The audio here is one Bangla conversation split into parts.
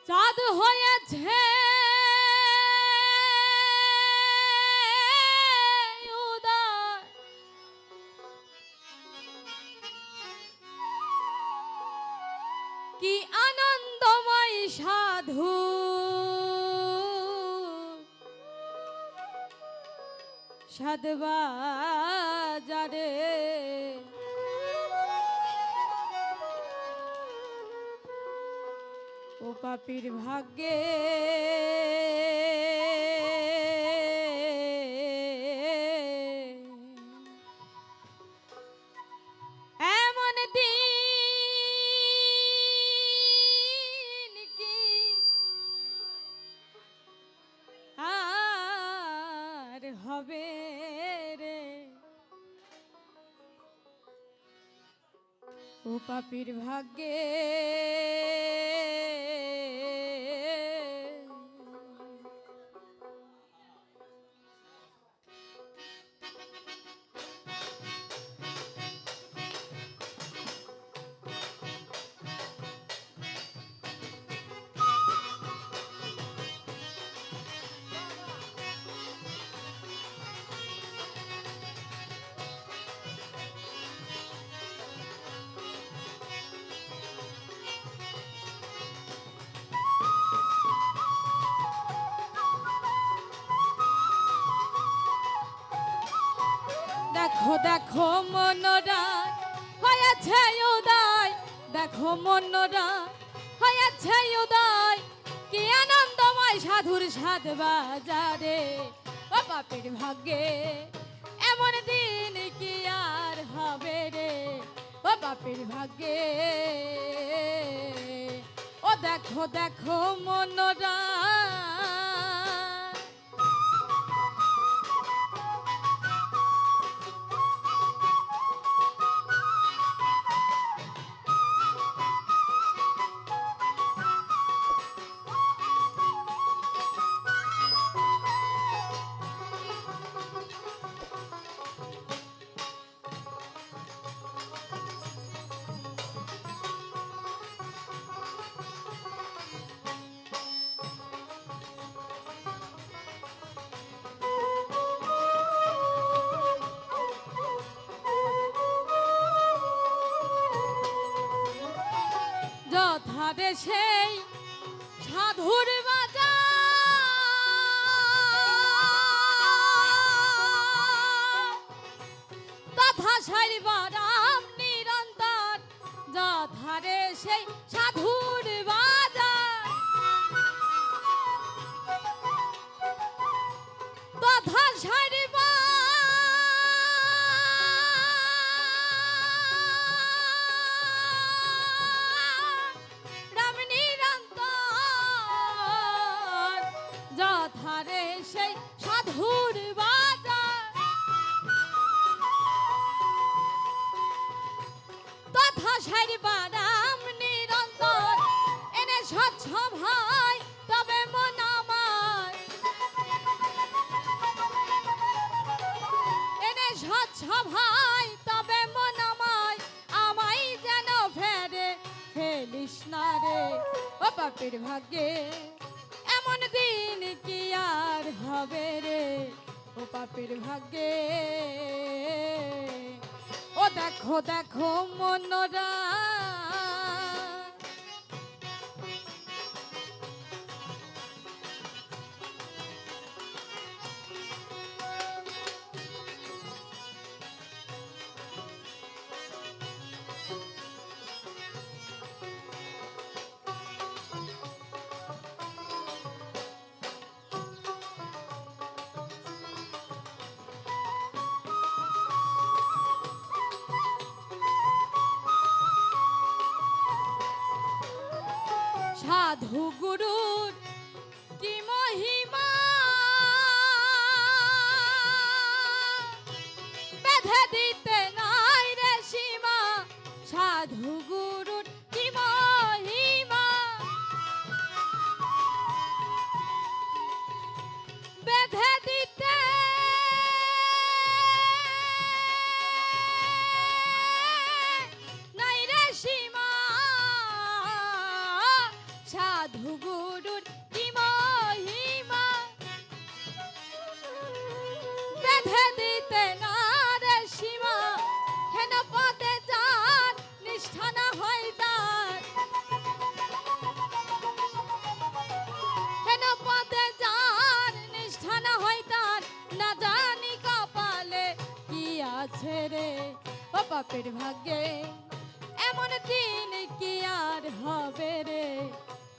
চাঁদ হয়েছে উদয়, কি আনন্দময় সাধু সাধবাজারে ও পাপীর ভাগ্যে এমন দিন কি আর হবে রে, ও পাপীর ভাগ্যে দেখো দেখো মনরা হয়েছে উদয়, দেখো মনরা হয়েছে উদয়, কি আনন্দময় সাধুর সাধ বাজারে ও পাপীর ভাগ্যে এমন দিন কি আর হবে রে, ও পাপীর ভাগ্যে ও দেখো দেখো মনরা যথারে সেই সাধুর বাজার তথা সারিবারাম নিরন্তর, যথারে সেই সাধুর বাজার তথা সারিবা যথারে সেই সাধুর বাজার তথা সারিবারাম নিরন্তর, এনে স্বচ্ছ ভাই তবে মন আমার, এনে স্বচ্ছ ভাই তবে মন আমায়, আমায় যেন ফেরে ফেলিস না রে, ও পাপীর ভাগ্যে এমন দিন কি আর হবে রে, ও পাপীর ভাগ্যে ও দেখো দেখো মনরা সাধু গুরুর কি মহিমা বেঁধে দিতে নাই রে সীমা, সাধু গুরুর কি মহিমা বেঁধে দিতে নাই রে সীমা, সাধু পাপের ভাগ্যে এমন দিন কি আর হবে রে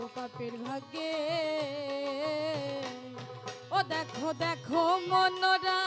ও পাপের ভাগ্যে ও দেখো দেখো মনরা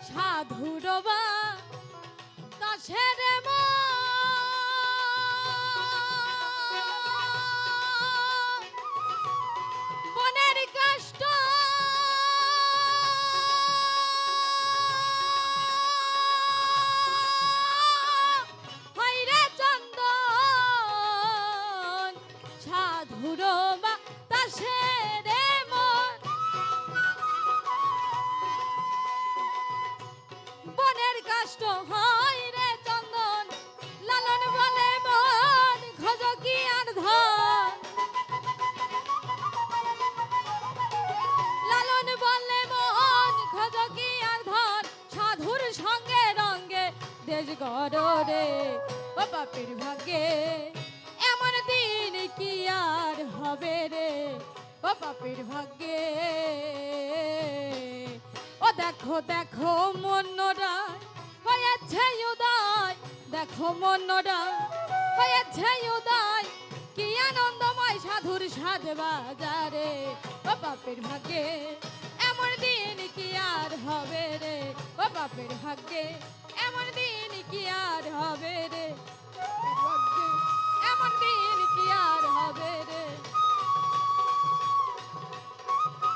সাধুরবা দাসের বনের কষ্ট হইরে চন্দন সাধুরবা দাসের বনের কষ্ট হয় রে চন্দন লালন বলে মন খোঁজকি আর ধন লালন বলে মন খোঁজকি আর ধন সাধুর সঙ্গে রঙ্গে দেশ গড় রে ও পাপের ভাগ্যে এমন দিন কি আর হবে রে ও পাপের ভাগ্যে ও দেখো দেখো মনরা হয়েছে উদয় দেখো মনরা হয়েছে উদয় কি আনন্দময় সাধুর সাজ বাজারে ও পাপের ভাগ্যে এমন দিন কি আর হবে রে ও পাপের ভাগ্যে এমন দিন কি আর হবে রে এমন দিন কি আর হবে রে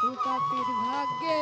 ও পাপের ভাগ্যে